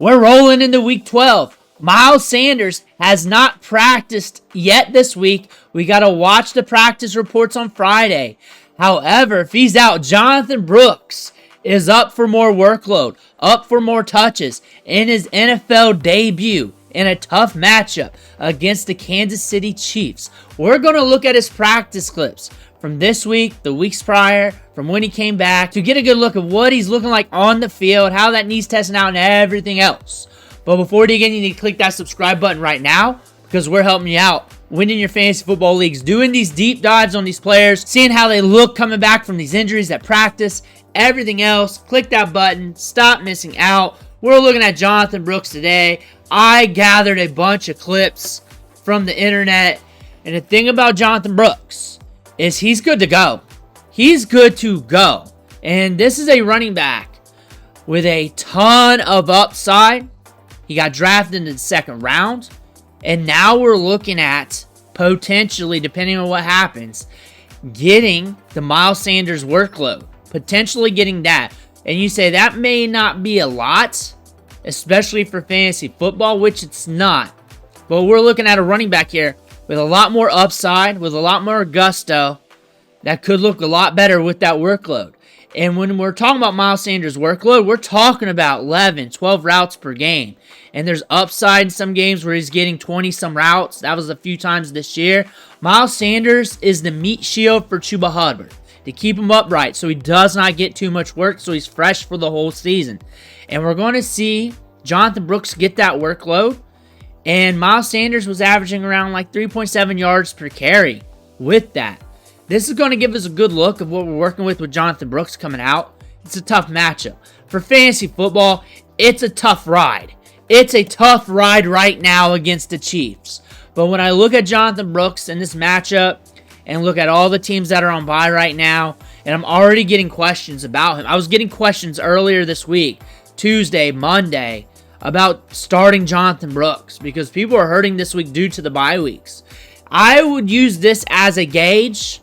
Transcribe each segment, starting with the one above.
We're rolling into week 12. Miles Sanders has not practiced yet this week. We got to watch the practice reports on Friday. However, if he's out, Jonathon Brooks is up for more workload, up for more touches in his NFL debut in a tough matchup against the Kansas City Chiefs. We're going to look at his practice clips from this week, the weeks prior, from when he came back, to get a good look at what he's looking like on the field, how that knee's testing out, and everything else. But before we dig in, you need to click that subscribe button right now, because we're helping you out winning your fantasy football leagues, doing these deep dives on these players, seeing how they look coming back from these injuries at practice, everything else. Click that button. Stop missing out. We're looking at Jonathon Brooks today. I gathered a bunch of clips from the internet, and the thing about Jonathon Brooks is he's good to go. He's good to go. And this is a running back with a ton of upside. He got drafted in the second round. And now we're looking at potentially, depending on what happens, getting the Miles Sanders workload. Potentially getting that. And you say that may not be a lot, especially for fantasy football, which it's not. But we're looking at a running back here with a lot more upside, with a lot more gusto, that could look a lot better with that workload. And when we're talking about Miles Sanders' workload, we're talking about 11, 12 routes per game. And there's upside in some games where he's getting 20-some routes. That was a few times this year. Miles Sanders is the meat shield for Chuba Hubbard to keep him upright so he does not get too much work, so he's fresh for the whole season. And we're going to see Jonathon Brooks get that workload. And Miles Sanders was averaging around like 3.7 yards per carry with that. This is going to give us a good look of what we're working with Jonathon Brooks coming out. It's a tough matchup. For fantasy football, it's a tough ride. It's a tough ride right now against the Chiefs. But when I look at Jonathon Brooks in this matchup and look at all the teams that are on bye right now, and I'm already getting questions about him. I was getting questions earlier this week, Tuesday, Monday, about starting Jonathon Brooks because people are hurting this week due to the bye weeks. I would use this as a gauge.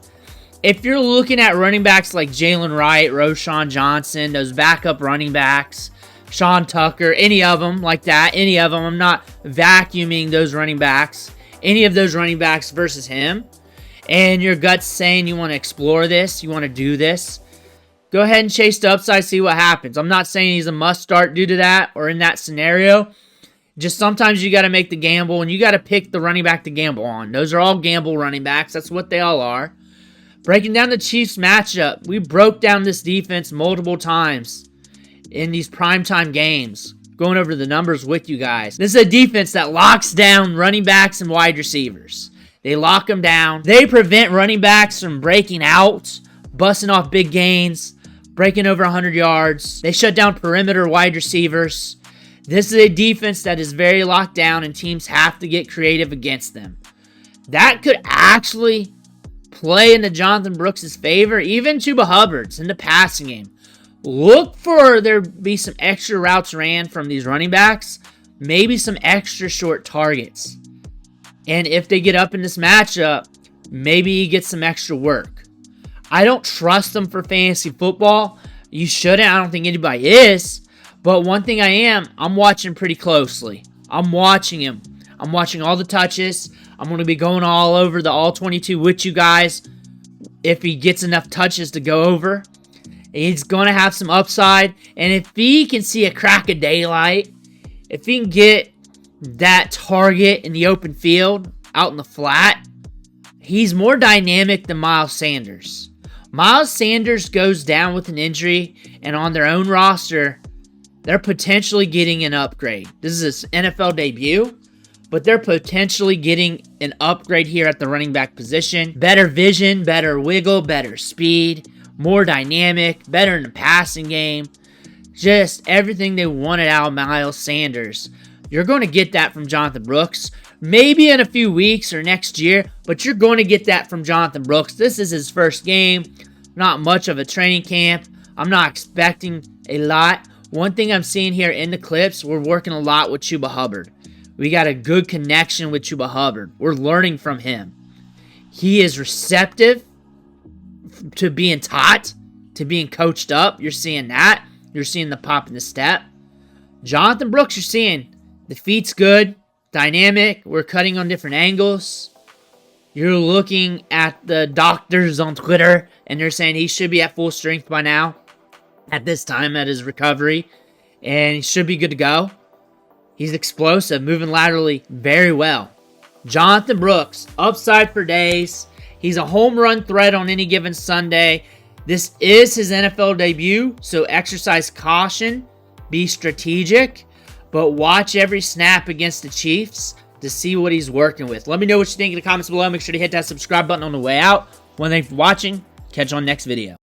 If you're looking at running backs like Jalen Wright, Roschon Johnson, those backup running backs, Sean Tucker, any of them like that, any of them, I'm not vacuuming those running backs, any of those running backs versus him, and your gut's saying you want to explore this, you want to do this, go ahead and chase the upside, see what happens. I'm not saying he's a must-start due to that or in that scenario. Just sometimes you got to make the gamble, and you got to pick the running back to gamble on. Those are all gamble running backs. That's what they all are. Breaking down the Chiefs matchup, we broke down this defense multiple times in these primetime games, going over the numbers with you guys. This is a defense that locks down running backs and wide receivers. They lock them down. They prevent running backs from breaking out, busting off big gains, breaking over 100 yards. They shut down perimeter wide receivers. This is a defense that is very locked down, and teams have to get creative against them. That could actually play into Jonathon Brooks' favor, even Chuba Hubbard's in the passing game. Look for there to be some extra routes ran from these running backs, maybe some extra short targets. And if they get up in this matchup, maybe he gets some extra work. I don't trust them for fantasy football. You shouldn't. I don't think anybody is. But one thing I'm watching pretty closely. I'm watching him. I'm watching all the touches. I'm going to be going all over the all 22 with you guys if he gets enough touches to go over. He's going to have some upside. And if he can see a crack of daylight, if he can get that target in the open field, out in the flat, he's more dynamic than Miles Sanders. Miles Sanders goes down with an injury, and on their own roster, they're potentially getting an upgrade. This is his NFL debut, but they're potentially getting an upgrade here at the running back position. Better vision, better wiggle, better speed, more dynamic, better in the passing game. Just everything they wanted out of Miles Sanders. You're going to get that from Jonathon Brooks. Maybe in a few weeks or next year, but you're going to get that from Jonathon Brooks. This is his first game. Not much of a training camp. I'm not expecting a lot. One thing I'm seeing here in the clips, we're working a lot with Chuba Hubbard. We got a good connection with Chuba Hubbard. We're learning from him. He is receptive to being taught, to being coached up. You're seeing that. You're seeing the pop in the step. Jonathon Brooks, you're seeing the feet's good, dynamic. We're cutting on different angles. You're looking at the doctors on Twitter, and they're saying he should be at full strength by now at this time at his recovery, and he should be good to go. He's explosive, moving laterally very well. Jonathon Brooks, upside for days. He's a home run threat on any given Sunday. This is his NFL debut, so exercise caution, be strategic, but watch every snap against the Chiefs to see what he's working with. Let me know what you think in the comments below. Make sure to hit that subscribe button on the way out. Thanks for watching. Catch you on the next video.